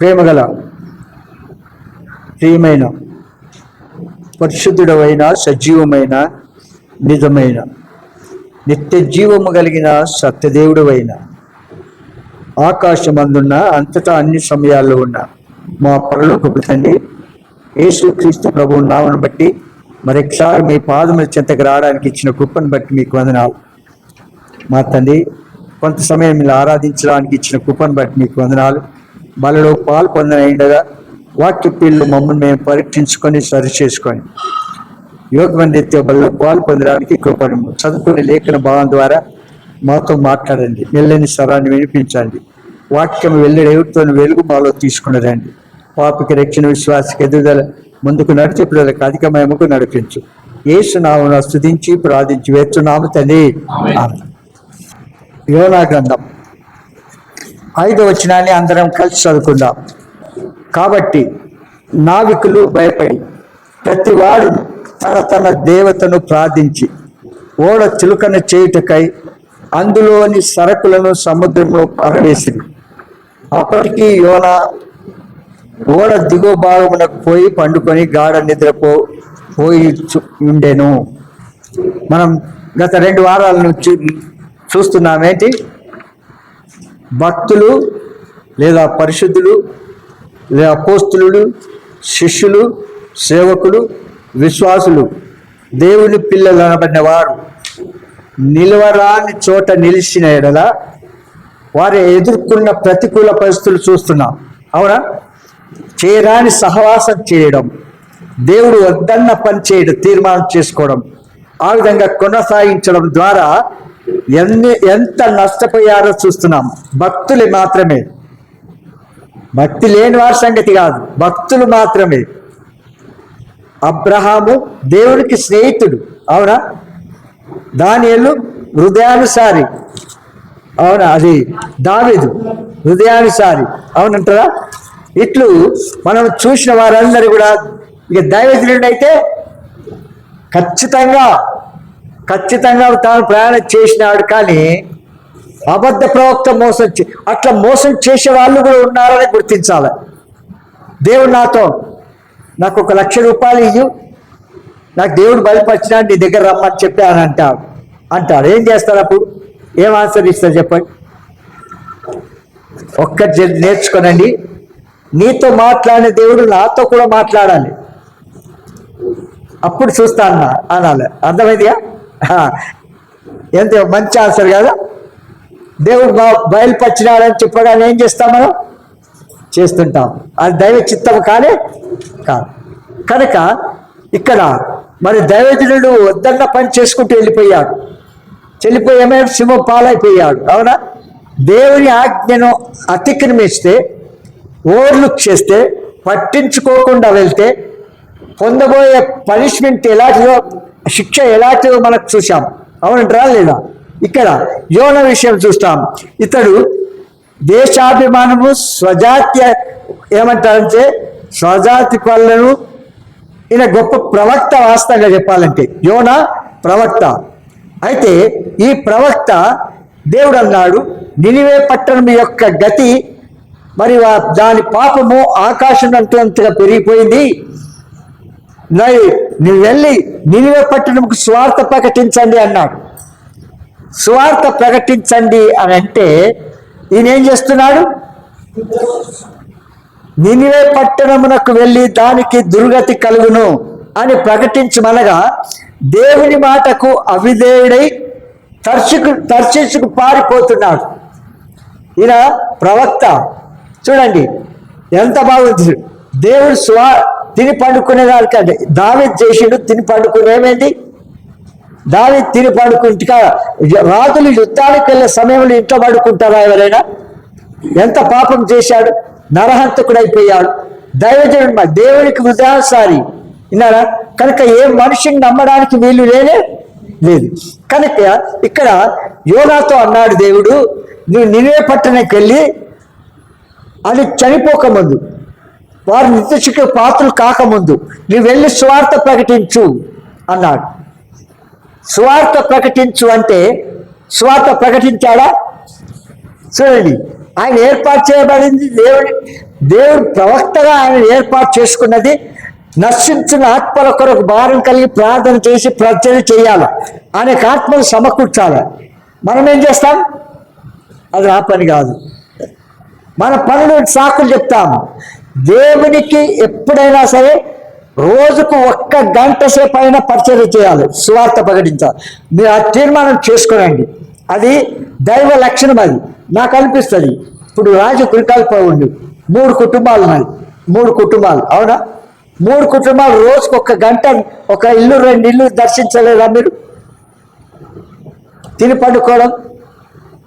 ప్రేమగల ప్రియమైన పరిశుద్ధుడవైన సజీవమైన నిజమైన నిత్య జీవము కలిగిన సత్యదేవుడవైన ఆకాశమందున్న అంతటా అన్ని సమయాల్లో ఉన్న మా పరలోకపు తండ్రి యేసుక్రీస్తు ప్రభువు నామను బట్టి మరొకసారి మీ పాదముల చెంతకు రావడానికి ఇచ్చిన కృపను బట్టి మీకు వందనాలు. మా తండ్రి కొంత సమయం మీరు ఆరాధించడానికి ఇచ్చిన కృపను బట్టి మీకు వందనాలు. బలలో పాలు పొందనగా వాక్య పిల్లలు మమ్మల్ని మేము పరీక్షించుకొని సరి చేసుకొని యోగమైన రీత్యా బలలో పాలు పొందడానికి కృపను చదువుకునే లేఖన భావం ద్వారా మాతో మాట్లాడండి. మెల్లని స్వరాన్ని వినిపించండి. వాక్యం వెల్లడేవుతో వెలుగు మాలో తీసుకుని రండి. పాపికి రక్షణ విశ్వాసకి ఎదుగుదల ముందుకు నడిచే పిల్లలకు అధికమయముకు నడిపించు. యేసు నామమున స్తుతించి ప్రార్థించి వేస్తున్నాము తండ్రి. యోనా గ్రంథం 5వ వచనాన్ని అందరం కలిసి చదువుకుందాం. కాబట్టి నావికులు భయపడి ప్రతివాడు తన తన దేవతను ప్రార్థించి ఓడ చిలుకన చేయుటకై అందులోని సరకులను సముద్రంలో పారవేసింది. అప్పటికి యోనా ఓడ దిగువ భాగమునకు పోయి పండుకొని గాఢ నిద్రపోయి ఉండెను. మనం గత 2 వారాల నుంచి చూస్తున్నామేంటి? భక్తులు లేదా పరిశుద్ధులు లేదా అపోస్తులుడు, శిష్యులు, సేవకులు, విశ్వాసులు, దేవుని పిల్లలు అనబడిన వారు నిలవరాని చోట నిలిచిన ఎడల వారు ఎదుర్కొన్న ప్రతికూల పరిస్థితులు చూస్తున్నాం. అవునా? చేయరాని సహవాసం చేయడం, దేవుడు వద్దన్న పని చేయడం, తీర్మానం చేసుకోవడం, ఆ విధంగా కొనసాగించడం ద్వారా ఎంత నష్టపోయారో చూస్తున్నాం. భక్తులు మాత్రమే, భక్తి లేని వారి సంగతి కాదు, భక్తులు మాత్రమే. అబ్రహాము దేవునికి స్నేహితుడు, అవునా? దానియేలు హృదయానుసారి, అవునా? అది దావీదు హృదయానుసారి, అవునంటారా? ఇట్లు మనం చూసిన వారందరూ కూడా ఇక దైవజనుడు అయితే ఖచ్చితంగా తాను ప్రయాణం చేసినాడు. కానీ అబద్ధ ప్రవక్త అట్లా మోసం చేసే వాళ్ళు కూడా ఉన్నారని గుర్తించాలి. దేవుడు నాకు 1 లక్ష రూపాయలు ఇయ్యు, నాకు దేవుడు బయలుపరిచినా నీ దగ్గర రమ్మని చెప్పి అని అంటాడు. ఏం చేస్తాడు? అప్పుడు ఏం ఆన్సర్ ఇస్తారు చెప్పండి? ఒక్కటి నేర్చుకోనండి, నీతో మాట్లాడిన దేవుడు నాతో కూడా మాట్లాడాలి, అప్పుడు చూస్తా అనాలి. అర్థమైందిగా? ఎంత మంచి ఆన్సర్ కదా. దేవుడు బయలుపరిచినాడని చెప్పగానే ఏం చేస్తాం? మనం చేస్తుంటాం. అది దైవ చిత్తం కాదు. కనుక ఇక్కడ మరి దైవజనుడు వద్దన్న పని చేసుకుంటూ వెళ్ళిపోయాడు. ఏమైనా సింహం పాలైపోయాడు. అవునా? దేవుని ఆజ్ఞను అతిక్రమిస్తే, ఓవర్లుక్ చేస్తే, పట్టించుకోకుండా వెళ్తే పొందబోయే పనిష్మెంట్ ఎలాంటిదో, శిక్ష ఎలాంటిదో మనకు చూసాం. అవునంటారా లేదా? ఇక్కడ యోన విషయం చూస్తాం. ఇతడు దేశాభిమానము, స్వజాత్య ఏమంటారంటే స్వజాతి పనులను, ఈయన గొప్ప ప్రవక్త. వాస్తవంగా చెప్పాలంటే యోన ప్రవక్త. అయితే ఈ ప్రవక్త దేవుడు అన్నాడు, నినివే పట్టణం యొక్క గతి మరి దాని పాపము ఆకాశం అంతగా పెరిగిపోయింది, నువ్వు వెళ్ళి నినివే పట్టణంకు సువార్త ప్రకటించండి అన్నాడు. సువార్త ప్రకటించండి అని అంటే ఈయన ఏం చేస్తున్నాడు? నినివే పట్టణమునకు వెళ్ళి దానికి దుర్గతి కలుగును అని ప్రకటించమనగా దేవుని మాటకు అవిధేయుడై తర్షీషుకు పారిపోతున్నాడు. ఈయన ప్రవక్త. చూడండి ఎంత బాగుంది. దేవుడు తిని పండుకునే దానికంటే దావీదు చేసిండు. తిని పండుకుని ఏమైంది? దావీదు తిని పండుకుంటా రాజులు యుద్ధానికి వెళ్ళే సమయంలో ఇంట్లో పడుకుంటారా ఎవరైనా? ఎంత పాపం చేశాడు, నరహంతకుడైపోయాడు. దైవజనుడు దేవునికి హృదయానుసారి, విన్నారా? కనుక ఏ మనిషిని నమ్మడానికి వీలు లేదు. కనుక ఇక్కడ యోనాతో అన్నాడు దేవుడు, నువ్వు నినివే పట్టణానికి వెళ్ళి అది చనిపోకముందు, వారు నిత్యశిక్ష పాత్రలు కాకముందు నువ్వు వెళ్ళి సువార్త ప్రకటించు అన్నాడు. సువార్త ప్రకటించు అంటే సువార్త ప్రకటించాడా? చూడండి, ఆయన ఏర్పాటు చేయబడింది. దేవుడు ప్రవక్తగా ఆయన ఏర్పాటు చేసుకున్నది నశించిన ఆత్మల కొరకు భారం కలిగి ప్రార్థన చేసి ప్రజలు చేయాలి, అనేక ఆత్మలు సమకూర్చాలి. మనం ఏం చేస్తాం? అది నా పని కాదు. మన పనులు సాకులు చెప్తాం. దేవునికి ఎప్పుడైనా సరే రోజుకు 1 గంట సేపు అయినా పరిచర్య చేయాలి, సువార్త ప్రకటించాలి. మీరు ఆ తీర్మానం చేసుకోనండి. అది దైవ లక్షణం. అది నాకు అనిపిస్తుంది. ఇప్పుడు రాజు కురికాల్ప ఉండి 3 కుటుంబాలు ఉన్నాయి. 3 కుటుంబాలు, అవునా? 3 కుటుంబాలు రోజుకు 1 గంట ఒక ఇల్లు 2 ఇల్లు దర్శించలేదా మీరు? తిని పండుకోవడం,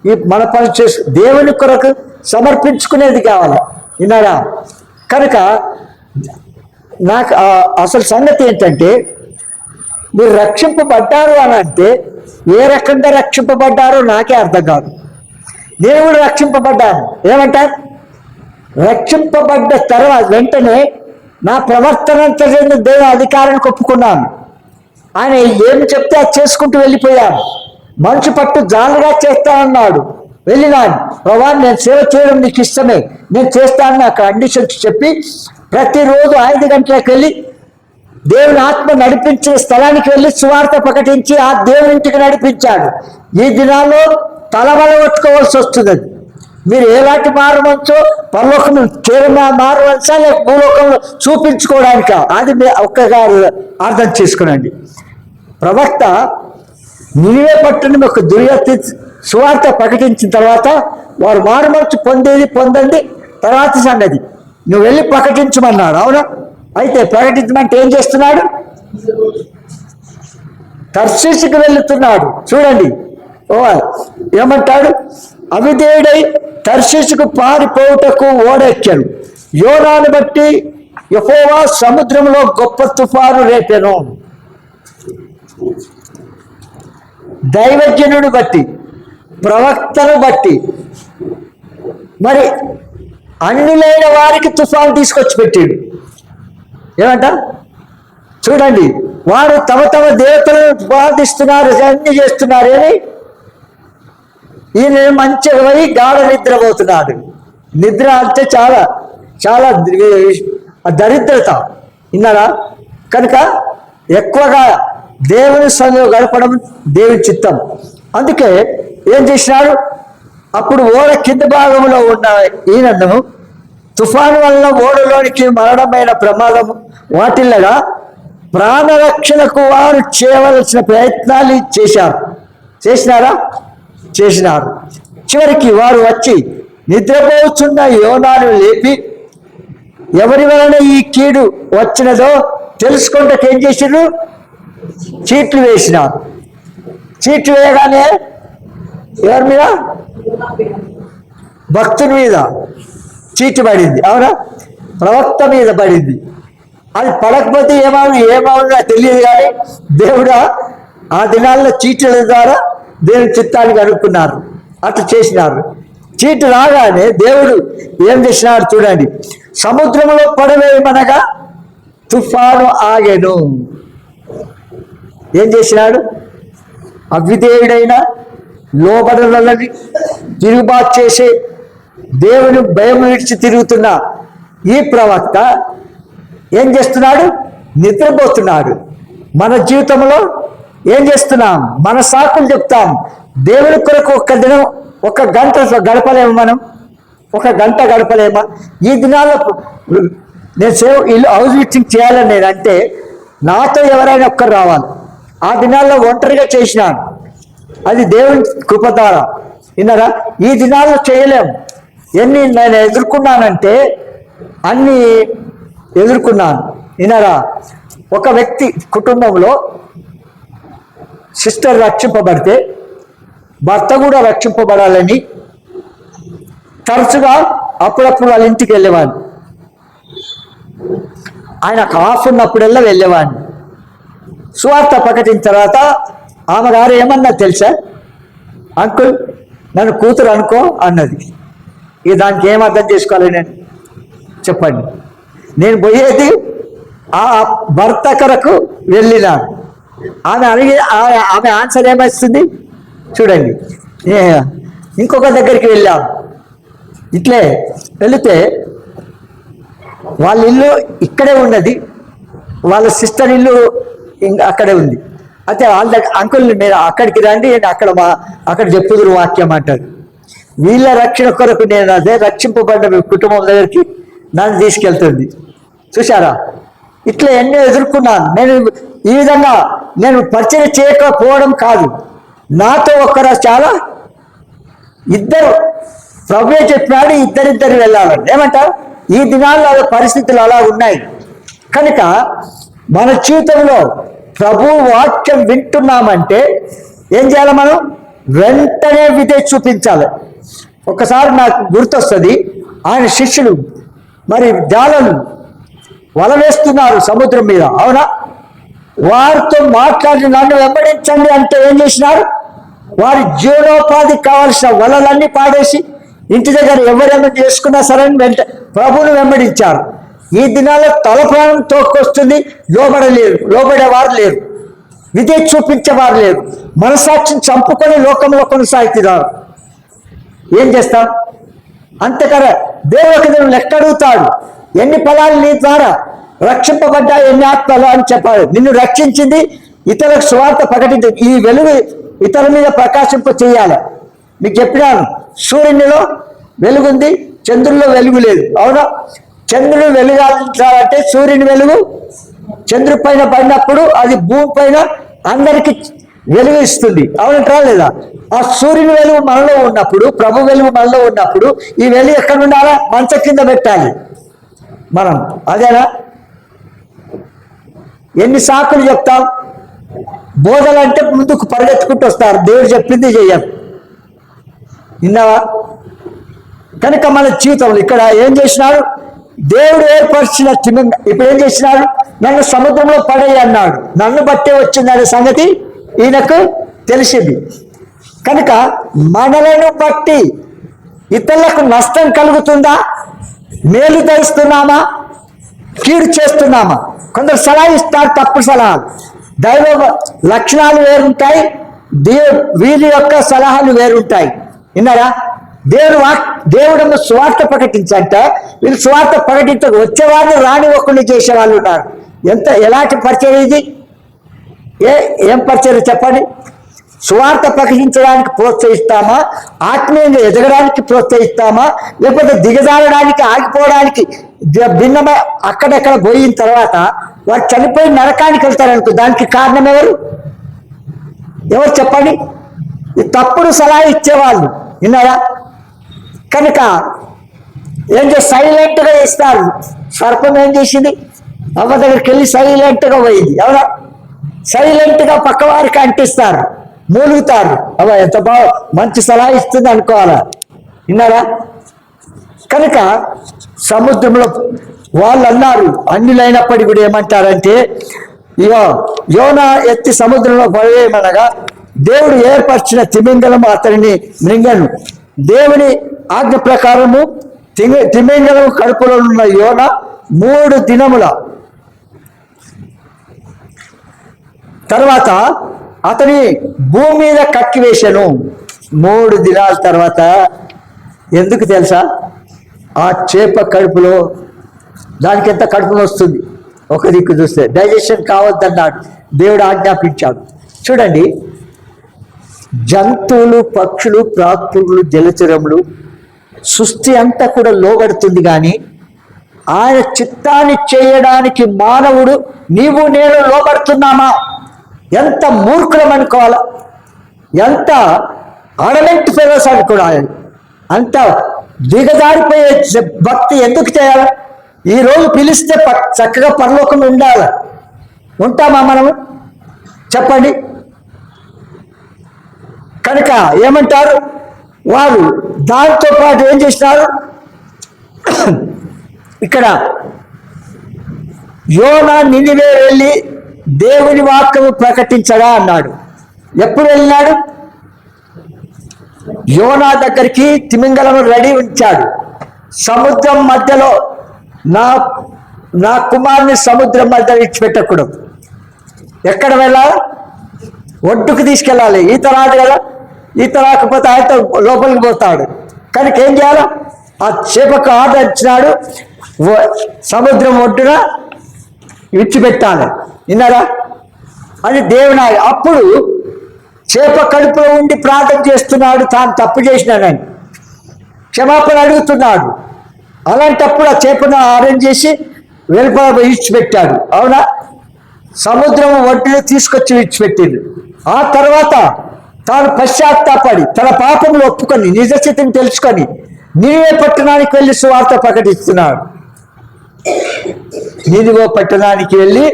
ఈ మన పని చేసి దేవుని కొరకు సమర్పించుకునేది కావాలి, విన్నారా? కనుక నాకు అసలు సంగతి ఏంటంటే, మీరు రక్షింపబడ్డారు అని అంటే ఏ రకంగా రక్షింపబడ్డారో నాకే అర్థం కాదు. నేను కూడా రక్షింపబడ్డాను. ఏమంటారు? రక్షింపబడ్డ తర్వాత వెంటనే నా ప్రవర్తనంతా దేవుని అధికారానికి ఒప్పుకున్నాను. ఆయన ఏమి చెప్తే అది చేసుకుంటూ వెళ్ళిపోయాను. మనిషి పట్టు జాలుగా చేస్తానన్నాడు, వెళ్ళినాను. ప్రభా, నేను సేవ చేయడం నీకు ఇష్టమే, నేను చేస్తాను నా కండిషన్స్ చెప్పి ప్రతిరోజు 5 గంటలకు వెళ్ళి దేవుని ఆత్మ నడిపించిన స్థలానికి వెళ్ళి సువార్త ప్రకటించి ఆ దేవుని ఇంటికి నడిపించాడు. ఈ దినాల్లో తలబల కొట్టుకోవాల్సి వస్తుంది. మీరు ఎలాంటి మారవచ్చో, పరలోకం మారవచ్చా లేక భూలోకంలో చూపించుకోవడానిక, అది ఒక్కగా అర్థం చేసుకునండి. ప్రవక్త నినివే పట్టణం ఒక దుర్యతి సువార్త ప్రకటించిన తర్వాత వారు మారుమనసు పొందండి, తర్వాత సంగతి నువ్వు వెళ్ళి ప్రకటించమన్నాడు, అవునా? అయితే ప్రకటించమంటే ఏం చేస్తున్నాడు? తర్షీషుకు వెళుతున్నాడు. చూడండి, ఏమంటాడు? అవిధేయుడై తర్షీషుకు పారిపోవుటకు ఓడెక్కాడు. యోనాను బట్టి యెహోవా సముద్రంలో గొప్ప తుఫాను రేపెను. దైవజనుడు బట్టి, ప్రవక్తను బట్టి, మరి అన్నిలైన వారికి తుఫాను తీసుకొచ్చి పెట్టాడు. ఏమంట? చూడండి, వారు తమ దేవతలను ప్రార్థిస్తున్నారు, అన్ని చేస్తున్నారు. అని ఈయన మంచిగా పోయి గాఢ నిద్రపోతున్నాడు. నిద్ర అంటే చాలా చాలా దరిద్రత, విన్నారా? కనుక ఎక్కువగా దేవుని సమయం గడపడం దేవుని చిత్తం. అందుకే ఏం చేసినాడు? అప్పుడు ఓడ కింద భాగంలో ఉన్న ఈయనను తుఫాను వల్ల ఓడలోనికి మరణమైన ప్రమాదం వాటిల్లగా ప్రాణరక్షణకు వారు చేయవలసిన ప్రయత్నాలు చేసినారా? చేసినారు. చివరికి వారు వచ్చి నిద్రపోతున్న యోనాను లేపి ఎవరి వలన ఈ కీడు వచ్చినదో తెలుసుకుంటకు ఏం చేసినారు? చీట్లు వేసినారు. చీట్లు వేయగానే ఎవరి మీద? భక్తుని మీద చీటు పడింది, అవునా? ప్రవక్త మీద పడింది. అది పడకపోతే ఏమవునా తెలియదు. కానీ దేవుడు ఆ దినాల్లో చీట్ల ద్వారా దేవుని చిత్తానికి అనుకున్నారు, అట్లా చేసినారు. చీటు రాగానే దేవుడు ఏం చేసినాడు చూడండి. సముద్రంలో పడవేయమనగా తుఫాను ఆగెను. ఏం చేసినాడు? అవిధేయుడైన, లోబడలని, తిరుగుబాటు చేసే, దేవుని భయం విడిచి తిరుగుతున్న ఈ ప్రవక్త ఏం చేస్తున్నాడు? నిద్రపోతున్నాడు. మన జీవితంలో ఏం చేస్తున్నాం? మన సాకులు చెప్తాం. దేవుని కొరకు 1 దినం 1 గంట గడపలేము. మనం 1 గంట గడపలేమా? ఈ దినాల్లో నేను ఇల్లు హౌస్ విజిటింగ్ చేయాలని నేను అంటే నాతో ఎవరైనా ఒక్కరు రావాలి. ఆ దినాల్లో ఒంటరిగా చేసినాను, అది దేవుని కృప ద్వారా, విన్నారా? ఈ దినాల్లో చేయలేము. ఎన్ని నేను ఎదుర్కొన్నానంటే అన్ని ఎదుర్కొన్నాను, విన్నారా? ఒక వ్యక్తి కుటుంబంలో సిస్టర్ రక్షింపబడితే భర్త కూడా రక్షింపబడాలని తరచుగా అప్పుడప్పుడు వాళ్ళ ఇంటికి వెళ్ళేవాడిని. ఆయనకు ఆఫ్ ఉన్నప్పుడల్లా వెళ్ళేవాడిని. సువార్త ప్రకటించిన తర్వాత ఆమె గారు ఏమన్నా తెలుసా? అంకుల్, నన్ను కూతురు అనుకో అన్నది. ఇక దానికి ఏం అర్థం చేసుకోవాలి నేను? చెప్పండి. నేను పోయేది ఆ భర్త కొరకు వెళ్ళినాను. ఆమె ఆన్సర్ ఏమొస్తుంది చూడండి. ఇంకొక దగ్గరికి వెళ్ళాం. ఇట్లే వెళితే వాళ్ళ ఇల్లు ఇక్కడే ఉన్నది, వాళ్ళ సిస్టర్ ఇల్లు అక్కడే ఉంది. అయితే వాళ్ళ అంకుల్ మీరు అక్కడికి రండి, అక్కడ చెప్పుదురు వాక్యం అంటారు. వీళ్ళ రక్షణ కొరకు నేను అదే రక్షింపబడ్డ కుటుంబం దగ్గరికి నన్ను తీసుకెళ్తుంది. చూసారా, ఇట్లా ఎన్నో ఎదుర్కొన్నాను నేను. ఈ విధంగా నేను పరిచయం చేయకపోవడం కాదు, నాతో ఒక్కరు చాలా ఇద్దరు ప్రభువే చెప్పినాడు, ఇద్దరిద్దరు వెళ్ళాలని. ఏమంటారు? ఈ దినాల్లో పరిస్థితులు అలా ఉన్నాయి కనుక మన జీవితంలో ప్రభు వాక్యం వింటున్నామంటే ఏం చేయాలి? మనం వెంటనే విధేయత చూపించాలి. ఒకసారి నాకు గుర్తొస్తుంది, ఆయన శిష్యులు మరి జాలలు వల వేస్తున్నారు సముద్రం మీద, అవునా? వారితో మాట్లాడి నన్ను వెంబడించండి అంటే ఏం చేసినారు? వారి జీవనోపాధికి కావాల్సిన వలలన్నీ పాడేసి ఇంటి దగ్గర ఎవరేమో చేసుకున్నా సరే వెంట ప్రభువును వెంబడించారు. ఈ దినాల్లో తలప్రాణం తోక్కొస్తుంది, లోబడేవారు లేరు, విధేయత చూపించేవారు లేరు, మనసాక్షిని చంపుకొని లోకంలో కొనసాగుతున్నారు. ఏం చేస్తాం? అంతకర దేవుడికి లెక్క అడుగుతాడు, ఎన్ని ఫలాలు నీ ద్వారా రక్షింపబడ్డా, ఎన్ని ఆత్మలు అని చెప్పాలి. నిన్ను రక్షించింది ఇతరులకు సువార్త ప్రకటించి ఈ వెలుగు ఇతరుల మీద ప్రకాశింప చేయాలి. మీకు చెప్పినాను, సూర్యునిలో వెలుగుంది, చంద్రుల్లో వెలుగు లేదు, అవునా? చంద్రుడు వెలుగాలంటే సూర్యుని వెలుగు చంద్రుడి పైన పడినప్పుడు అది భూమి పైన అందరికి వెలుగు ఇస్తుంది, అవునంటారా లేదా? ఆ సూర్యుని వెలుగు మనలో ఉన్నప్పుడు, ప్రభు వెలుగు మనలో ఉన్నప్పుడు ఈ వెలుగు ఎక్కడ ఉండాలా? మంచం కింద పెట్టాలి మనం. అదేనా? ఎన్ని సాకులు చెప్తాం? బోధలంటే ముందుకు పరిగెత్తుకుంటూ వస్తారు, దేవుడు చెప్పింది చెయ్యం. విన్నావా? కనుక మన జీవితంలో ఇక్కడ ఏం చేసినాడు? దేవుడు ఏర్పరిచిన ఇప్పుడు ఏం చేసినాడు? నన్ను సముద్రంలో పడేయి అన్నాడు. నన్ను బట్టే వచ్చిందనే సంగతి ఈయనకు తెలిసింది. కనుక మనలను బట్టి ఇతరులకు నష్టం కలుగుతుందా? మేలు తరుస్తున్నామా? కీడు చేస్తున్నామా? కొందరు సలహా ఇస్తారు, తప్పు సలహాలు. దైవ లక్షణాలు వేరుంటాయి, వీరి యొక్క సలహాలు వేరుంటాయి. విన్నారా? దేవుడు స్వార్థ ప్రకటించంట, వీళ్ళు స్వార్థ ప్రకటించక వచ్చేవాళ్ళు రాని ఒక్కడిని చేసేవాళ్ళు ఉన్నారు. ఎలాంటి పరిచయం ఇది? ఏం పరిచయం చెప్పండి? స్వార్థ ప్రకటించడానికి ప్రోత్సహిస్తామా? ఆత్మీయంగా ఎదగడానికి ప్రోత్సహిస్తామా? లేకపోతే దిగజారడానికి, ఆగిపోవడానికి, భిన్నమై అక్కడెక్కడ పోయిన తర్వాత వారు చనిపోయి నరకానికి వెళ్తారనుకో, దానికి కారణం ఎవరు చెప్పండి? ఈ తప్పుడు సలహా ఇచ్చేవాళ్ళు. విన్నారా? కనుక ఏం చేసి సైలెంట్గా ఇస్తారు. సర్పం ఏం చేసింది? అవ్వ దగ్గరికి వెళ్ళి సైలెంట్గా పోయింది, ఎవరా? సైలెంట్గా పక్కవారికి అంటిస్తారు, మూలుగుతారు. అవ్వ ఎంత బాగా మంచి సలహా ఇస్తుంది అనుకోవాలా. విన్నారా? కనుక సముద్రంలో వాళ్ళు అన్నారు, అన్యులైనప్పటికీ కూడా ఏమంటారంటే, ఇగో యోనా ఎత్తి సముద్రంలో పడేయమనగా దేవుడు ఏర్పరిచిన తిమింగలము అతనిని మృంగను. దేవుని ఆజ్ఞ ప్రకారము తిమింగలము కడుపులో ఉన్న యోన 3 దినముల తర్వాత అతని భూమి మీద కక్కివేశాను. 3 దినాల తర్వాత. ఎందుకు తెలుసా? ఆ చేప కడుపులో దానికి ఎంత కడుపులో వస్తుంది, ఒక దిక్కు చూస్తే డైజెషన్ కావద్దన్నాడు, దేవుడు ఆజ్ఞాపించాడు. చూడండి, జంతువులు, పక్షులు, ప్రాకులు, జలచరములు సృష్టి అంతా కూడా లోబడుతుంది, కానీ ఆయన చిత్తాన్ని చేయడానికి మానవుడు నీవు నేను లోబడుతున్నామా? ఎంత మూర్ఖులం అనుకోవాలా, ఎంత అడమెంట్ ఫెలోస్ అనుకోవాలి, అంత దిగజారిపోయే భక్తి ఎందుకు చేయాలి? ఈరోజు పిలిస్తే చక్కగా పరలోకంలో ఉండాలి. ఉంటామా మనము? చెప్పండి. కనుక ఏమంటారు వారు? దాంతో పాటు ఏం చేసినారు? ఇక్కడ యోనా నినివే వెళ్ళి దేవుని వాక్యము ప్రకటించడా అన్నాడు. ఎప్పుడు వెళ్ళినాడు? యోనా దగ్గరికి తిమింగలం రెడీ ఉంచాడు. సముద్రం మధ్యలో నా కుమారుని సముద్రం మధ్య విడిచిపెట్టకూడదు. ఎక్కడ వెళ్ళాలి? ఒడ్డుకు తీసుకెళ్ళాలి. ఈత రాదు కదా, ఈత రాకపోతే ఆయనతో లోపలికి పోతాడు. కనుక ఏం చేయాలి? ఆ చేపకు ఆర్డర్ ఇచ్చినాడు, సముద్రం ఒడ్డున విడిచిపెట్టాలి. విన్నారా? అది దేవుని. అప్పుడు చేప కడుపులో ఉండి ప్రార్థన చేస్తున్నాడు, తాను తప్పు చేసినానని క్షమాపణ అడుగుతున్నాడు. అలాంటప్పుడు ఆ చేపను అరేంజ్ చేసి విడిచిపెట్టాడు. అవునా? సముద్రం ఒడ్డును తీసుకొచ్చి విడిచిపెట్టింది. ఆ తర్వాత తాను పశ్చాత్తాపడి తన పాపములు ఒప్పుకొని నిజస్థితిని తెలుసుకొని నినివే పట్టణానికి వెళ్ళి సువార్త ప్రకటిస్తున్నాడు. నినివే పట్టణానికి వెళ్ళి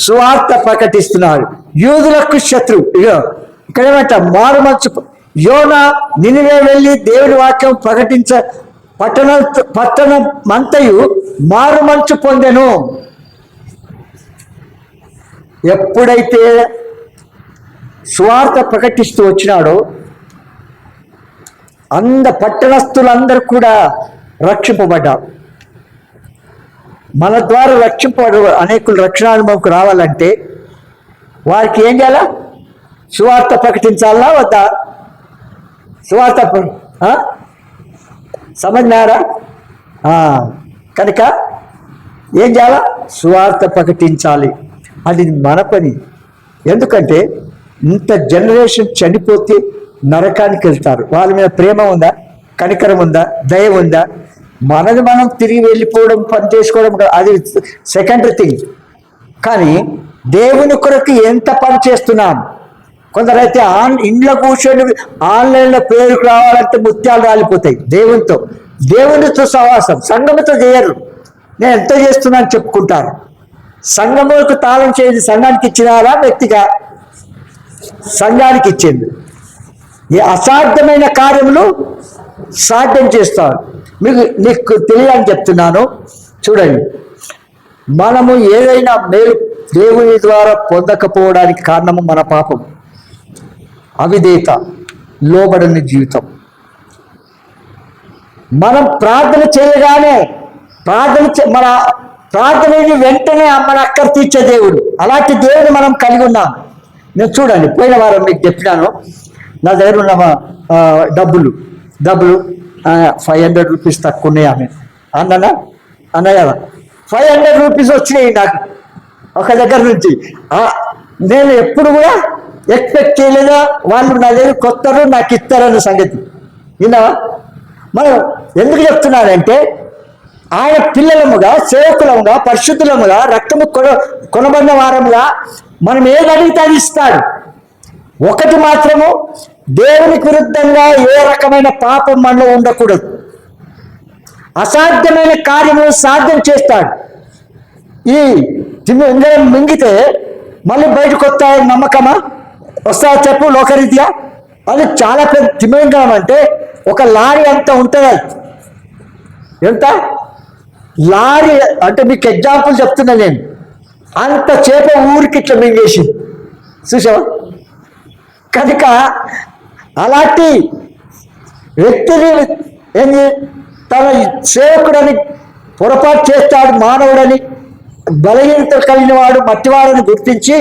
సువార్త ప్రకటిస్తున్నాడు. యూదులకు శత్రువు. ఇక్కడ ఏమంట? మారు మనసు. యోనా నినివే వెళ్ళి దేవుని వాక్యం ప్రకటించ పట్టణం అంతయు మారు మనసు పొందెను. ఎప్పుడైతే సువార్త ప్రకటిస్తూ వచ్చినాడో పట్టణస్థులందరూ కూడా రక్షింపబడ్డారు. మన ద్వారా అనేకులు రక్షణానుభవంకు రావాలంటే వారికి ఏం చేయాలా? సువార్త ప్రకటించాలా వద్దా? సువార్త సమజ్ఞారా? కనుక ఏం చేయాలా? సువార్త ప్రకటించాలి. అది మన పని. ఎందుకంటే ఇంత జనరేషన్ చనిపోతే నరకానికి వెళ్తారు. వాళ్ళ మీద ప్రేమ ఉందా? కనికరం ఉందా? దయ ఉందా? మనది మనం తిరిగి వెళ్ళిపోవడం, పని చేసుకోవడం అది సెకండరీ థింగ్. కానీ దేవుని కొరకు ఎంత పని చేస్తున్నాం. కొందరైతే ఇంట్లో కూర్చొని ఆన్లైన్లో పేరుకు రావాలంటే ముత్యాలు రాలిపోతాయి. దేవునితో సహవాసం, సంఘముతో చేయరు. నేను ఎంత చేస్తున్నాను చెప్పుకుంటారు. సంఘములకు తాళం చేసి సంఘానికి ఇచ్చినారా? వ్యక్తిగా సంఘానికి ఇచ్చింది. ఈ అసాధ్యమైన కార్యములు సాధ్యం చేస్తాడు. నీకు తెలియాలని చెప్తున్నాను. చూడండి, మనము ఏదైనా మేలు దేవుని ద్వారా పొందకపోవడానికి కారణము మన పాపం, అవిధేయత, లోబడని జీవితం. మనం ప్రార్థన చేయగానే మన ప్రార్థనని వెంటనే మన అక్కర తీర్చే దేవుడు. అలాంటి దేవుని మనం కలిగి ఉన్నాం. నేను చూడండి, పోయిన వారం మీకు చెప్పినాను, నా దగ్గర ఉన్న డబ్బులు 500 రూపీస్ తక్కువ ఉన్నాయి. ఆమె అన్నయ్య 500 రూపీస్ వచ్చినాయి నాకు ఒక దగ్గర నుంచి. నేను ఎప్పుడు కూడా ఎక్స్పెక్ట్ చేయలేదా వాళ్ళు నా దగ్గర కొత్తరు నాకు ఇస్తారన్న సంగతి. విన్నావా? మనం ఎందుకు చెప్తున్నానంటే ఆయన పిల్లలముగా, సేవకులముగా, పరిశుద్ధులముగా, రక్తము కొనబడిన వారముగా మనం ఏది అడిగితే అది ఇస్తాడు. ఒకటి మాత్రము, దేవునికి విరుద్ధంగా ఏ రకమైన పాపం మనలో ఉండకూడదు. అసాధ్యమైన కార్యములు సాధ్యం చేస్తాడు. ఈ తిమింగళం మింగితే మళ్ళీ బయటకు వస్తాయని నమ్మకమా? వస్తా చెప్పు లోకరీత్యా. అది చాలా పెద్ద తిమింగళం అంటే ఒక లారీ అంత ఉంటుంది. ఎంత లారీ అంటే మీకు ఎగ్జాంపుల్ చెప్తున్నా నేను. అంత చేప ఊరికి ఇట్లా మింగేసి చూసావా? కనుక అలాంటి వ్యక్తిని ఏంది తన సేవకుడని పొరపాటు చేస్తాడు, మానవుడని, బలహీనత కలిగిన వాడు, మట్టివాడని గుర్తించి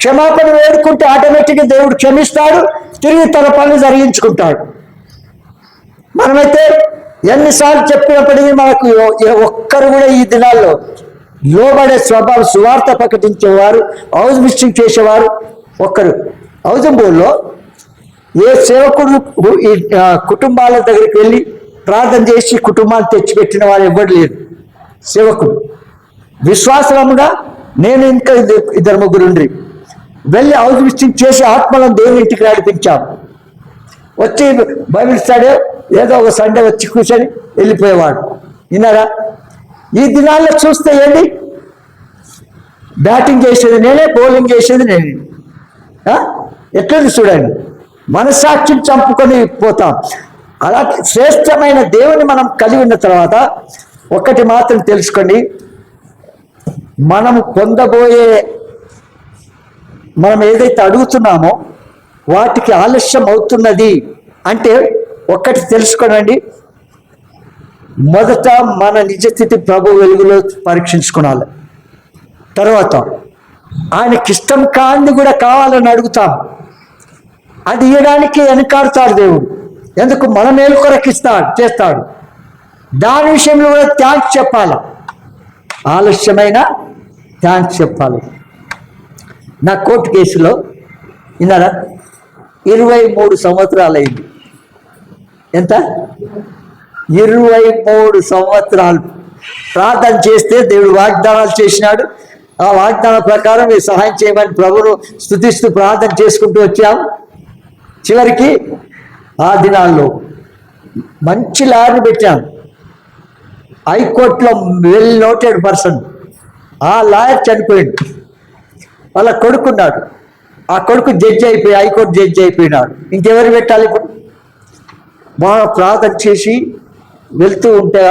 క్షమాపణ వేడుకుంటే ఆటోమేటిక్గా దేవుడు క్షమిస్తాడు, తిరిగి తన పనులు జరిగించుకుంటాడు. మనమైతే ఎన్నిసార్లు చెప్పినప్పటికీ మనకు ఒక్కరు కూడా ఈ దినాల్లో లోబడే స్వభావం, సువార్త ప్రకటించేవారు, హౌస్ మిస్టింగ్ చేసేవారు ఒక్కరు. హౌజంబోల్లో ఏ సేవకుడు ఈ కుటుంబాల దగ్గరికి వెళ్ళి ప్రార్థన చేసి కుటుంబాన్ని తెచ్చిపెట్టిన వారు ఎవ్వరు లేరు. సేవకుడు విశ్వాసముగా నేను ఇంకా 2-3 వెళ్ళి హౌస్ మిస్టింగ్ చేసి ఆత్మలను దేవుని ఇంటికి నడిపించాము. వచ్చి బైబిల్ స్టడీ ఏదో ఒక సండే వచ్చి కూర్చొని వెళ్ళిపోయేవాడు. విన్నారా? ఈ దినాల్లో చూస్తే ఏంటి, బ్యాటింగ్ చేసేది నేనే, బౌలింగ్ చేసేది నేనే. ఎట్లని చూడండి, మనస్సాక్షిని చంపుకొని పోతాం. అలా శ్రేష్టమైన దేవుని మనం కలిగి ఉన్న తర్వాత ఒక్కటి మాత్రం తెలుసుకోండి, మనము పొందబోయే, మనం ఏదైతే అడుగుతున్నామో వాటికి ఆలస్యం అవుతున్నది అంటే ఒక్కటి తెలుసుకోనండి. మొదట మన నిజస్థితి ప్రభు వెలుగులో పరీక్షించుకోవాలి. తర్వాత ఆయనకి ఇష్టం కాంది కూడా కావాలని అడుగుతాం. అది ఇవ్వడానికి వెనకాడుతాడు దేవుడు. ఎందుకు? మన మేలు కొరకు చేస్తాడు. దాని విషయంలో కూడా థ్యాంక్స్ చెప్పాలి. ఆలస్యమైన థ్యాంక్స్ చెప్పాలి. నా కోర్టు కేసులో విన్నారా 23 సంవత్సరాలు అయింది. ఎంత? 23 సంవత్సరాలు ప్రార్థన చేస్తే దేవుడు వాగ్దానాలు చేసినాడు. ఆ వాగ్దానం ప్రకారం మీరు సహాయం చేయమని ప్రభువును స్తుతిస్తూ ప్రార్థన చేసుకుంటూ వచ్చాం. చివరికి ఆ దినాల్లో మంచి లాయర్ని పెట్టాం. హైకోర్టులో వెల్ నోటెడ్ పర్సన్. ఆ లాయర్ చనిపోయాడు. వాళ్ళ కొడుకున్నాడు. ఆ కొడుకు జడ్జి అయిపోయి హైకోర్టు జడ్జి అయిపోయినాడు. ఇంకెవరు పెట్టాలి? ఇప్పుడు బాగా ప్రార్థన చేసి వెళ్తూ ఉంటే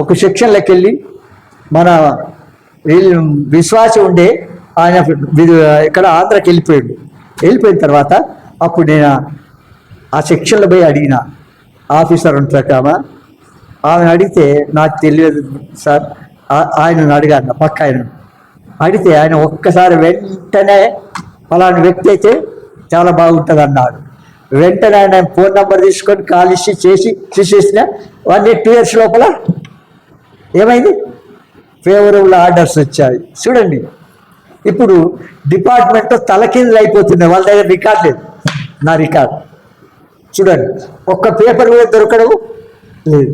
ఒక సెక్షన్లోకి వెళ్ళి మన విశ్వాసం ఉండే ఆయన ఇక్కడ ఆంధ్రాకి వెళ్ళిపోయాడు. వెళ్ళిపోయిన తర్వాత అప్పుడు నేను ఆ సెక్షన్లో పోయి అడిగిన ఆఫీసర్ ఉంటాక ఆమెను అడిగితే నాకు తెలియదు సార్. ఆయనను అడిగాను, పక్క ఆయన అడిగితే ఆయన ఒక్కసారి వెంటనే ఫలాని వ్యక్తి అయితే చాలా బాగుంటుంది అన్నాడు. వెంటనే ఆయన ఫోన్ నెంబర్ తీసుకొని కాల్ చేసి చూసేసిన 2 years లోపల ఏమైంది? ఫేవరబుల్ ఆర్డర్స్ వచ్చాయి. చూడండి, ఇప్పుడు డిపార్ట్మెంట్లో తలకిందులు అయిపోతున్నాయి. వాళ్ళ దగ్గర రికార్డ్ లేదు. నా రికార్డ్ చూడండి, ఒక్క పేపర్ కూడా దొరకడం లేదు.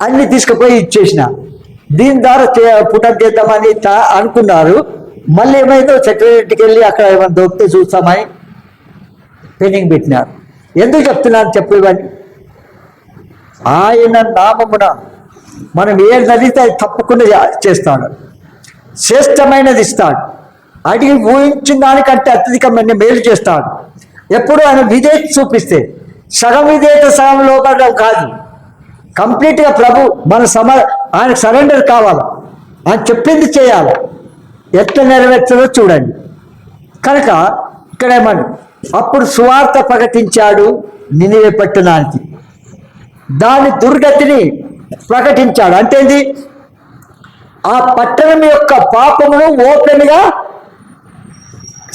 అన్ని తీసుకుపోయి ఇచ్చేసిన. దీని ద్వారా పుటప్ చేద్దామని అనుకున్నారు. మళ్ళీ ఏమైందో సెక్రటరీకి వెళ్ళి అక్కడ ఏమైనా దొరికితే చూస్తామని పెండింగ్ పెట్టినారు. ఎందుకు చెప్తున్నాను చెప్పేవాడిని? ఆయన నామమున మనం ఏది అడిగితే అది తప్పకుండా చేస్తాడు. శ్రేష్టమైనది ఇస్తాడు. అడిగి ఊహించిన దానికంటే అత్యధికమైన మేలు చేస్తాడు. ఎప్పుడు ఆయన విధేయత చూపిస్తే, సగం విధేయత సగం లోపడం కాదు, కంప్లీట్గా ప్రభు మన ఆయనకు సరెండర్ కావాలి. ఆయన చెప్పింది చేయాలి. ఎట్లా నెరవేర్చదో చూడండి. కనుక ఇక్కడ ఏమని, అప్పుడు సువార్త ప్రకటించాడు నినివే పట్టణానికి, దాని దుర్గతిని ప్రకటించాడు. అంటే ఏంది? ఆ పట్టణం యొక్క పాపమును ఓపెన్గా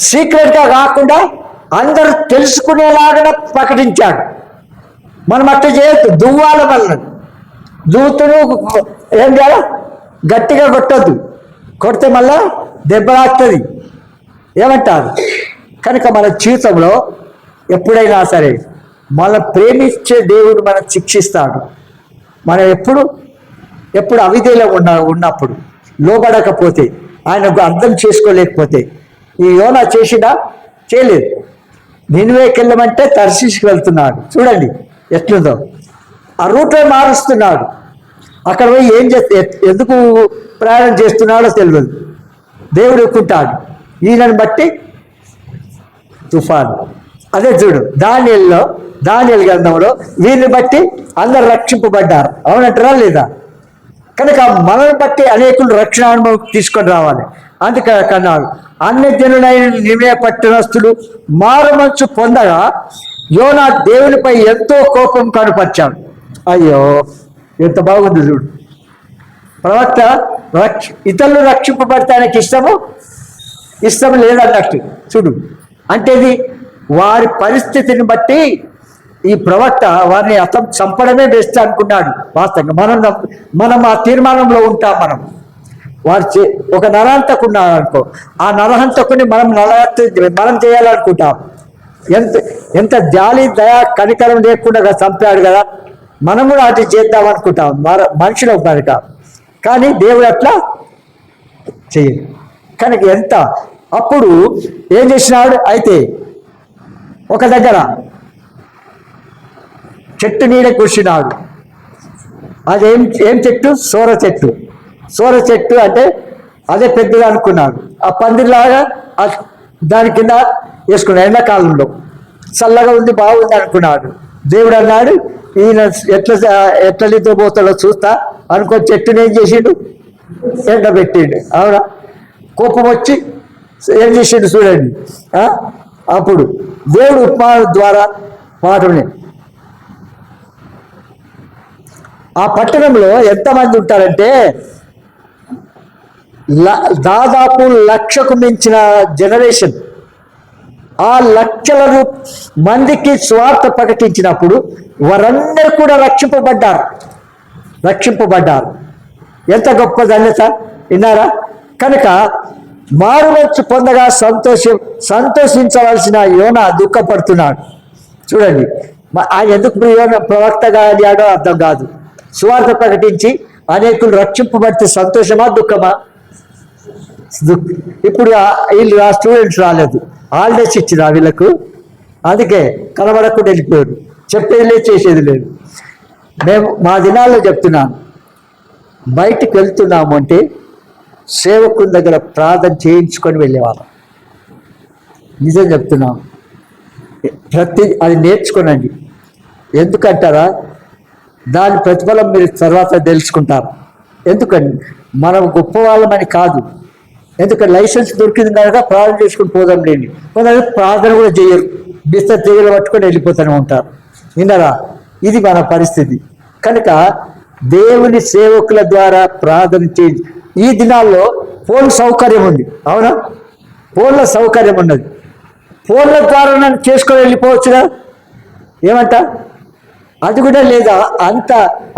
సీక్రెట్గా కాకుండా అందరూ తెలుసుకునేలాగా ప్రకటించాడు. మనం అట్లా చేయొద్దు. దువ్వాల వల్ల దూతును ఏం చేయాలి? గట్టిగా కొట్టద్దు. కొడితే మళ్ళా దెబ్బలాడుతుంది. ఏమంటారు? కనుక మన జీవితంలో ఎప్పుడైనా సరే మనం ప్రేమించే దేవుడు మనం శిక్షిస్తాడు. మనం ఎప్పుడు అవిధేలో ఉన్నప్పుడు, లోబడకపోతే, ఆయనకు అర్థం చేసుకోలేకపోతే, ఈ యోనా చేసినా చేయలేదు. నినివేకి వెళ్ళమంటే తర్షీషుకి వెళ్తున్నాడు. చూడండి ఎట్లుందో. ఆ రూటే మారుస్తున్నాడు. అక్కడ పోయి ఏం ఎందుకు ప్రయాణం చేస్తున్నాడో తెలియదు. దేవుడు ఎక్కుంటాడు. ఈయనను బట్టి తుఫాను. అదే చూడు దానియేలు గ్రంథంలో వీరిని బట్టి అందరు రక్షింపబడ్డారు. అవునంటారా లేదా? కనుక మనల్ని బట్టి అనేకులు రక్షణ అనుభవం తీసుకొని రావాలి. అందుకన్నాడు, అన్ని జనులైన నినివే పట్టణస్థులు మారుమనసు పొందగా యోనా దేవునిపై ఎంతో కోపం కనపరిచాడు. అయ్యో, ఎంత బాగుంది చూడు. ప్రవక్త ఇతరులు రక్షింపబడితే ఆయనకి ఇష్టం లేదన్నట్టు చూడు. అంటే ఇది వారి పరిస్థితిని బట్టి ఈ ప్రవక్త వారిని చంపడమే బెస్ట్ అనుకున్నాడు. వాస్తవంగా మనం ఆ తీర్మానంలో ఉంటాం. వారు ఒక నరహంతకున్నాడు అనుకో, ఆ నరహంతకుని మనం చేయాలనుకుంటాం. ఎంత జాలి దయా కనికరం లేకుండా చంపాడు కదా, మనం కూడా అది చేద్దాం అనుకుంటాం మనుషులు కనుక. కానీ దేవుడు అట్లా చెయ్యడు. కనుక అప్పుడు ఏం చేసినాడు? అయితే ఒక దగ్గర చెట్టు నీడ కూర్చున్నాడు. అదేం చెట్టు? సోర చెట్టు అంటే అదే పెద్దగా అనుకున్నాడు. ఆ పందిరిలాగా దాని కింద వేసుకున్నాడు. ఎండాకాలంలో చల్లగా ఉంది, బాగుంది అనుకున్నాడు. దేవుడు అన్నాడు, ఈయన ఎట్లా నిద్రపోతాడో చూస్తా అనుకో. చెట్టుని ఏం చేసిండు? ఎండబెట్టిండు. అవునా? కోపం వచ్చి ఏం చేసిండు చూడండి. అప్పుడు దేవుడు ఉపమానం ద్వారా మాటని, ఆ పట్టణంలో ఎంతమంది ఉంటారంటే దాదాపు 1,00,000కు మించిన జనరేషన్. ఆ లక్షల మందికి స్వార్థ ప్రకటించినప్పుడు వారందరూ కూడా రక్షింపబడ్డారు. రక్షింపబడ్డారు. ఎంత గొప్ప ధన్యత విన్నారా? కనుక మారుమనస్సు పొందగా సంతోషించవలసిన యోనా దుఃఖపడుతున్నాడు. చూడండి, ఆయన ఎందుకు యోనా ప్రవక్తగా అయ్యాడో అర్థం కాదు. సువార్త ప్రకటించి అనేకులు రక్షింపబడితే సంతోషమా దుఃఖమా? ఇప్పుడు వీళ్ళు ఆ స్టూడెంట్స్ రాలేదు, హాలిడేస్ ఇచ్చిన వీళ్ళకు, అందుకే కనబడకుండా వెళ్ళిపోయారు. చెప్పేది లేదు, చేసేది లేదు. మేము మా దినాల్లో చెప్తున్నాను, బయటికి వెళ్తున్నాము అంటే సేవకుని దగ్గర ప్రార్థన చేయించుకొని వెళ్ళేవాళ్ళం. నిజం చెప్తున్నాం, అది నేర్చుకోనండి. ఎందుకంటారా? దాని ప్రతిఫలం మీరు తర్వాత తెలుసుకుంటారు. ఎందుకని మనం గొప్ప వాళ్ళమని కాదు, ఎందుకంటే లైసెన్స్ దొరికింది కనుక ప్రార్థన చేసుకుని పోదాం లేండి. కొందరు ప్రార్థన కూడా చేయరు, బిస్తర్ తీగలు పట్టుకొని వెళ్ళిపోతూనే ఉంటారు. విన్నారా? ఇది మన పరిస్థితి. కనుక దేవుని సేవకుల ద్వారా ప్రార్థన చేయి. ఈ దినాల్లో ఫోన్ సౌకర్యం ఉంది, అవునా? ఫోన్ల సౌకర్యం ఉన్నది. ఫోన్ల ద్వారా నన్ను చేసుకొని వెళ్ళిపోవచ్చుగా, ఏమంట? అది కూడా లేదా?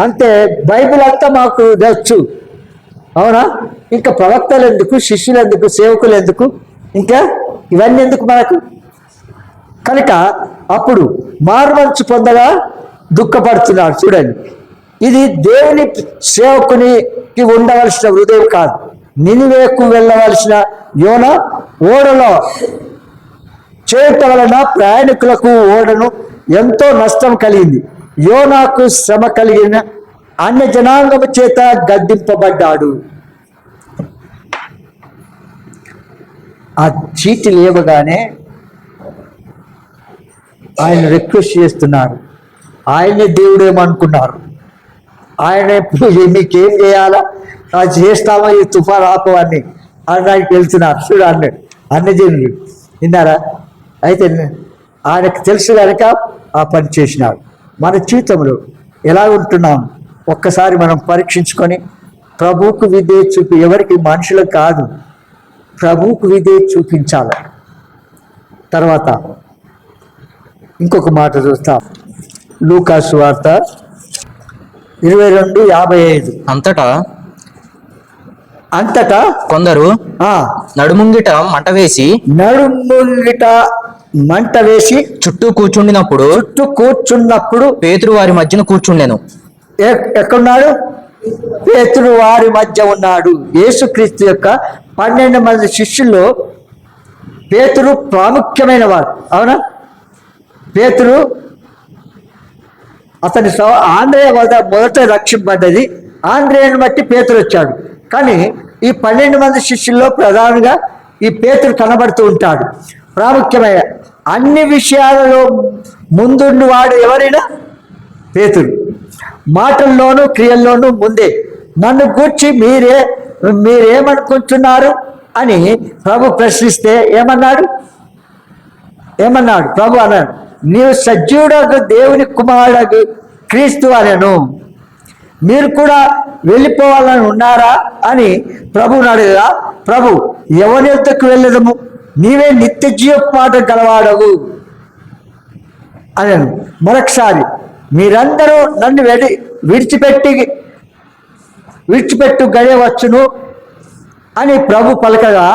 అంతే బైబిల్ అంతా మాకు వచ్చు, అవునా? ఇంకా ప్రవక్తలు ఎందుకు, శిష్యులు ఎందుకు, సేవకులు ఎందుకు, ఇంకా ఇవన్నీ ఎందుకు మనకు? కనుక అప్పుడు మారుమనస్సు పొందగా దుఃఖపడుతున్నాడు. చూడండి, ఇది దేవుని సేవకునికి ఉండవలసిన హృదయం కాదు. నినివేకు వెళ్ళవలసిన యోనా ఓడలో చేయటం వలన ప్రయాణికులకు ఓడను ఎంతో నష్టం కలిగింది. యోనాకు శ్రమ కలిగిన అన్య జనాంగము చేత గద్దింపబడ్డాడు. ఆ చీటి లేవగానే ఆయన రిక్వెస్ట్ చేస్తున్నారు. ఆయనే దేవుడేమనుకున్నారు. ఆయన మీకేం చేయాలా, అది చేస్తామా, ఈ తుఫాను ఆపవాన్ని అనడానికి వెళ్తున్నారు. చూడు అన్ని జనులు విన్నారా? అయితే ఆయనకు తెలుసు కనుక ఆ పని చేసినాడు. మన జీవితంలో ఎలా ఉంటున్నాం ఒక్కసారి మనం పరీక్షించుకొని ప్రభువుకు విధేయత చూపి, ఎవరికి మనుషులకు కాదు, ప్రభువుకు విధేయత చూపించాలి. తర్వాత ఇంకొక మాట చూస్తాం, లూకా సువార్త 22:55. అంతటా కొందరు నడుముంగిట మంట వేసి చుట్టూ కూర్చున్నప్పుడు పేతురు వారి మధ్యన కూర్చుండెను. ఎక్కడున్నాడు? పేతురు వారి మధ్య ఉన్నాడు. యేసుక్రీస్తు యొక్క 12 మంది శిష్యుల్లో పేతురు ప్రాముఖ్యమైన వాడు, అవునా? పేతురు అతని ఆంధ్రేయ మొదట రక్షింపబడ్డది. ఆంధ్రేయను బట్టి పేతురు వచ్చాడు. కానీ ఈ 12 మంది శిష్యుల్లో ప్రధానంగా ఈ పేతురు కనబడుతూ ఉంటాడు. ప్రాముఖ్యమైన అన్ని విషయాలలో ముందుండి వాడు ఎవరైనా పేతురు. మాటల్లోనూ క్రియల్లోనూ ముందే. నన్ను గూర్చి మీరేమనుకుంటున్నారు అని ప్రభు ప్రశ్నిస్తే ఏమన్నాడు? ప్రభు అన్నాడు, నీవు సజీవుడగు దేవుని కుమారుడు క్రీస్తు అనెను. మీరు కూడా వెళ్ళిపోవాలని ఉన్నారా అని ప్రభువుని అడగగా, ప్రభు ఎవరి యొద్దకు వెళ్ళదము, నీవే నిత్య జీవపాట గలవాడవు అనను. మరొకసారి, మీరందరూ నన్ను విడిచిపెట్టు గడియవచ్చును అని ప్రభు పలకగా,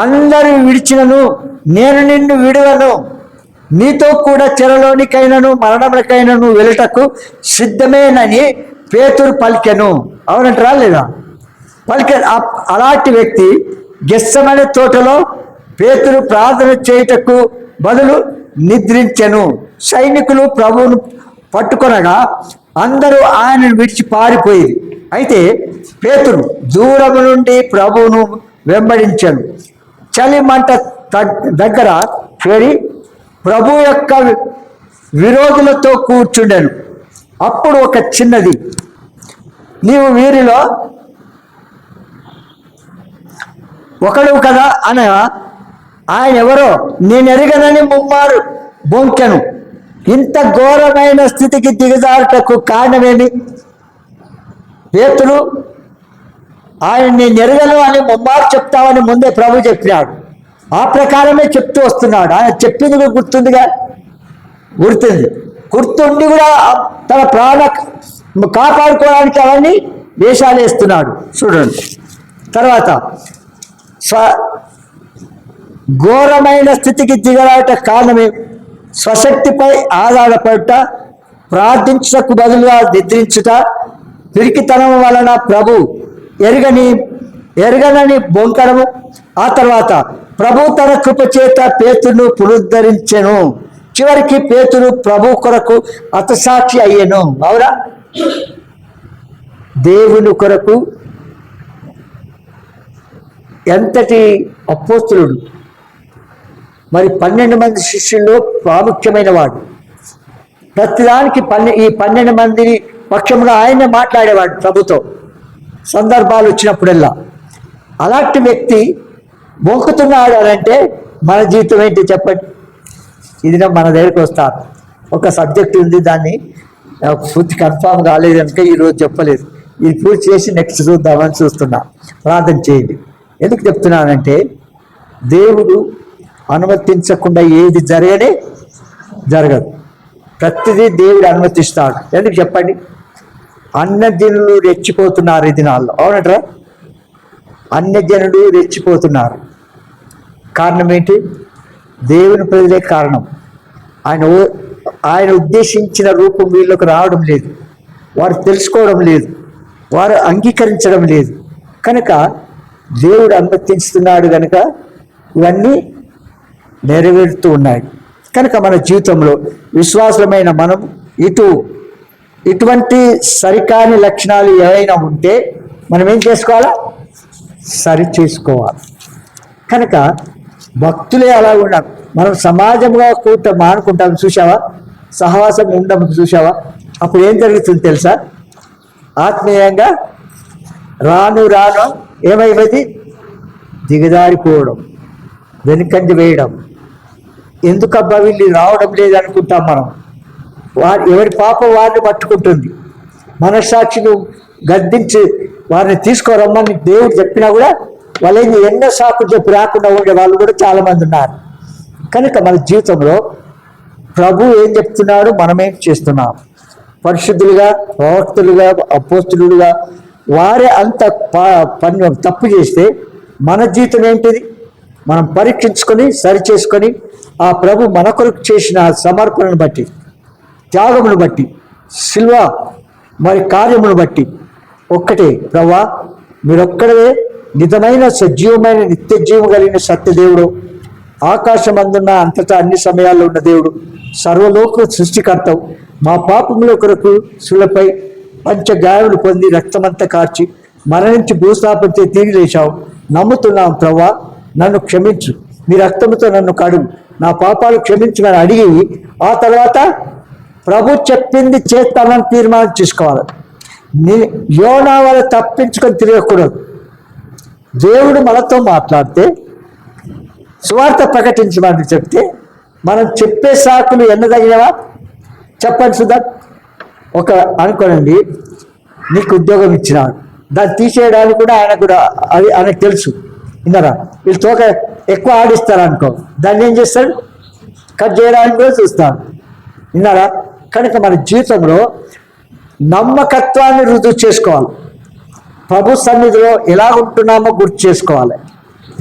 అందరూ విడిచినను నేను నిన్ను విడువను, నీతో కూడా చెరలోనికైనను మరణములకైనను వెళ్ళటకు సిద్ధమేనని పేతురు పలికెను. అవునంటారా లేదా? అలాంటి వ్యక్తి గెత్సెమనే తోటలో పేతురు ప్రార్థన చేయుటకు బదులు నిద్రించెను. సైనికులు ప్రభువును పట్టుకొనగా అందరూ ఆయనను విడిచి పారిపోయింది. అయితే పేతురు దూరము నుండి ప్రభువును వెంబడించెను. చలి మంట దగ్గర చేరి ప్రభు యొక్క విరోధులతో కూర్చుండెను. అప్పుడు ఒక చిన్నది, నీవు వీరిలో ఒకడు కదా అనగా, ఆయన ఎవరో నేను ఎరగనని ముమ్మారు బొంకెను. ఇంత ఘోరమైన స్థితికి దిగజారుటకు కారణమేమి? పేతురు ఆయన నేను ఎరగను అని ముమ్మారు చెప్తామని ముందే ప్రభు చెప్పినాడు. ఆ ప్రకారమే చెప్తూ వస్తున్నాడు. ఆయన చెప్పింది గుర్తుంది. గుర్తుండి కూడా తన కాపాడుకోవడానికి అవన్నీ వేషాలు వేస్తున్నాడు. చూడండి తర్వాత ఘోరమైన స్థితికి దిగలాట కారణమే స్వశక్తిపై ఆధారపడుట, ప్రార్థించుటకు బదులుగా నిద్రించుట, పిరికితనం వలన ప్రభు ఎరగనని బొంకడము. ఆ తర్వాత ప్రభు తన కృప చేత పేతురును పునరుద్ధరించెను. చివరికి పేతురు ప్రభు కొరకు హతసాక్షి అయ్యెను. అవునా? దేవుని కొరకు ఎంతటి అపోస్తలుడు, మరి 12 మంది శిష్యుల్లో ప్రాముఖ్యమైన వాడు. ప్రతిదానికి ఈ 12 మందిని పక్షంలో ఆయన మాట్లాడేవాడు ప్రభుతో సందర్భాలు వచ్చినప్పుడల్లా. అలాంటి వ్యక్తి మొక్కుతున్నాడు అని అంటే మన జీవితం ఏంటి చెప్పండి? ఇది మన దగ్గరికి వస్తారు. ఒక సబ్జెక్ట్ ఉంది, దాన్ని పూర్తి కన్ఫామ్ కాలేదు కనుక ఈరోజు చెప్పలేదు. ఇది పూర్తి చేసి నెక్స్ట్ చూద్దామని చూస్తున్నా. ప్రార్థన చేయండి. ఎందుకు చెప్తున్నానంటే దేవుడు అనుమతించకుండా ఏది జరగదు. ప్రతిదీ దేవుడు అనుమతిస్తాడు. ఎందుకు చెప్పండి? అన్యజనులు రెచ్చిపోతున్నారు ఈ దినాల్లో. అవునట్రా? అన్యజనులు రెచ్చిపోతున్నారు. కారణం ఏంటి? దేవుని ప్రజలే కారణం. ఆయన ఉద్దేశించిన రూపం వీళ్ళకు రావడం లేదు, వారు తెలుసుకోవడం లేదు, వారు అంగీకరించడం లేదు. కనుక దేవుడు అనుమతిస్తున్నాడు కనుక ఇవన్నీ నెరవేరుతూ ఉన్నాయి. కనుక మన జీవితంలో విశ్వాసమైన మనం ఇటువంటి సరికాని లక్షణాలు ఏవైనా ఉంటే మనం ఏం చేసుకోవాలా? సరి చేసుకోవాలి. కనుక భక్తులే అలా ఉన్నాం. మనం సమాజంగా కూట మానుకుంటాం, చూసావా? సహవాసం ఉండడం చూసావా? అప్పుడు ఏం జరుగుతుంది తెలుసా? ఆత్మీయంగా రాను ఏమైపోయింది? దిగజారిపోవడం, వెనుకంజ వేయడం. ఎందుకబ్బా వీళ్ళు రావడం లేదనుకుంటాం మనం. ఎవరి పాపం వారిని పట్టుకుంటుంది. మనస్సాక్షిని గద్దించి వారిని తీసుకురమ్మని దేవుడు చెప్పినా కూడా వాళ్ళు ఎన్నో సాకులు చెప్పి రాకుండా ఉండే వాళ్ళు కూడా చాలామంది ఉన్నారు. కనుక మన జీవితంలో ప్రభు ఏం చెప్తున్నాడు, మనమేం చేస్తున్నాం? పరిశుద్ధులుగా, ప్రవక్తలుగా, అపోస్తులుగా వారే అంత తప్పు చేస్తే మన జీవితం ఏంటిది? మనం పరీక్షించుకొని సరిచేసుకొని ఆ ప్రభు మన కొరకు చేసిన సమర్పణను బట్టి, త్యాగమును బట్టి, శిల్వ మరి కార్యమును బట్టి ఒక్కటే, ప్రభా మీరొక్కడే నిజమైన సజీవమైన నిత్య జీవం కలిగిన సత్యదేవుడు, ఆకాశం అందున్న అంతటా అన్ని సమయాల్లో ఉన్న దేవుడు, సర్వలోక సృష్టికర్తవు. మా పాపముల కొరకు శిలపై పంచగాయములు పొంది రక్తమంతా కార్చి మరణించి భూస్థాపనతో తిరిగి లేచావు. నమ్ముతున్నాం ప్రభా, నన్ను క్షమించు, మీ రక్తముతో నన్ను కడుగు, నా పాపాలు క్షమించమని అడిగి ఆ తర్వాత ప్రభు చెప్పింది చేస్తానని తీర్మానం చేసుకోవాలి. యోనా వల్ల తప్పించుకొని తిరగకూడదు. దేవుడు మనతో మాట్లాడితే సువార్త ప్రకటించమని చెప్తే మనం చెప్పే సాకులు ఎన్నదగినవా చెప్పండి. సుధా ఒక అనుకోనండి, నీకు ఉద్యోగం ఇచ్చినాడు, దాన్ని తీసేయడానికి కూడా అది ఆయనకు తెలుసు. విన్నారా? వీళ్ళు తోక ఎక్కువ ఆడిస్తారు అనుకో, దాన్ని ఏం చేస్తాడు? కట్ చేయడానికి కూడా చూస్తాడు. విన్నారా? కనుక మన జీవితంలో నమ్మకత్వాన్ని రుజువు చేసుకోవాలి. ప్రభు సన్నిధిలో ఎలా ఉంటున్నామో గుర్తు చేసుకోవాలి.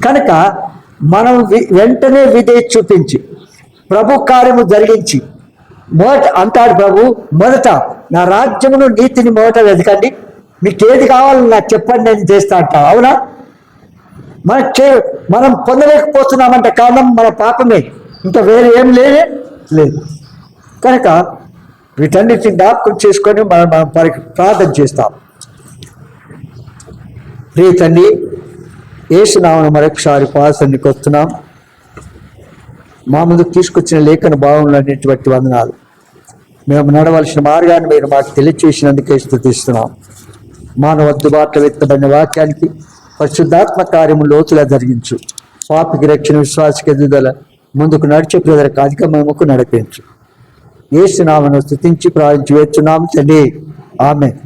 కనుక మనం వెంటనే విధేయత చూపించి ప్రభు కార్యము జరిగించి అంటాడు ప్రభు, మొదట నా రాజ్యమును నీతిని మొదట వెతకండి, మీకు ఏది కావాలో నాకు చెప్పండి, నేను చేస్తా అంటా. అవునా? మనం పొందలేకపోతున్నామంటే కారణం మన పాపమే, ఇంకా వేరే ఏం లేదు. కనుక వీటన్నిటిని జ్ఞాపకం చేసుకొని మనం ప్రార్థన చేస్తాం. ప్రియ తండ్రి, యేసునామమున మరొకసారి పాదసన్నిధికి వస్తున్నాం. మా ముందుకు తీసుకొచ్చిన లేఖన భావములన్నిటి వందనాలు. మేము నడవలసిన మార్గాన్ని మీరు మాకు తెలియచేసినందుకే స్తుతిస్తున్నాం. మానవ దుబాట్ల వ్యక్తమైన వాక్యానికి పరిశుద్ధాత్మ కార్యము లోతులా జరిగించు. పాపికి రక్షణ, విశ్వాసకి ఎదుగుదల, ముందుకు నడిచే ప్రజలకు అధిక మహిమకు నడిపించు. యేసునామమున స్తుతించి ప్రార్థించి వేడుచున్నాము తండ్రి. ఆమేన్.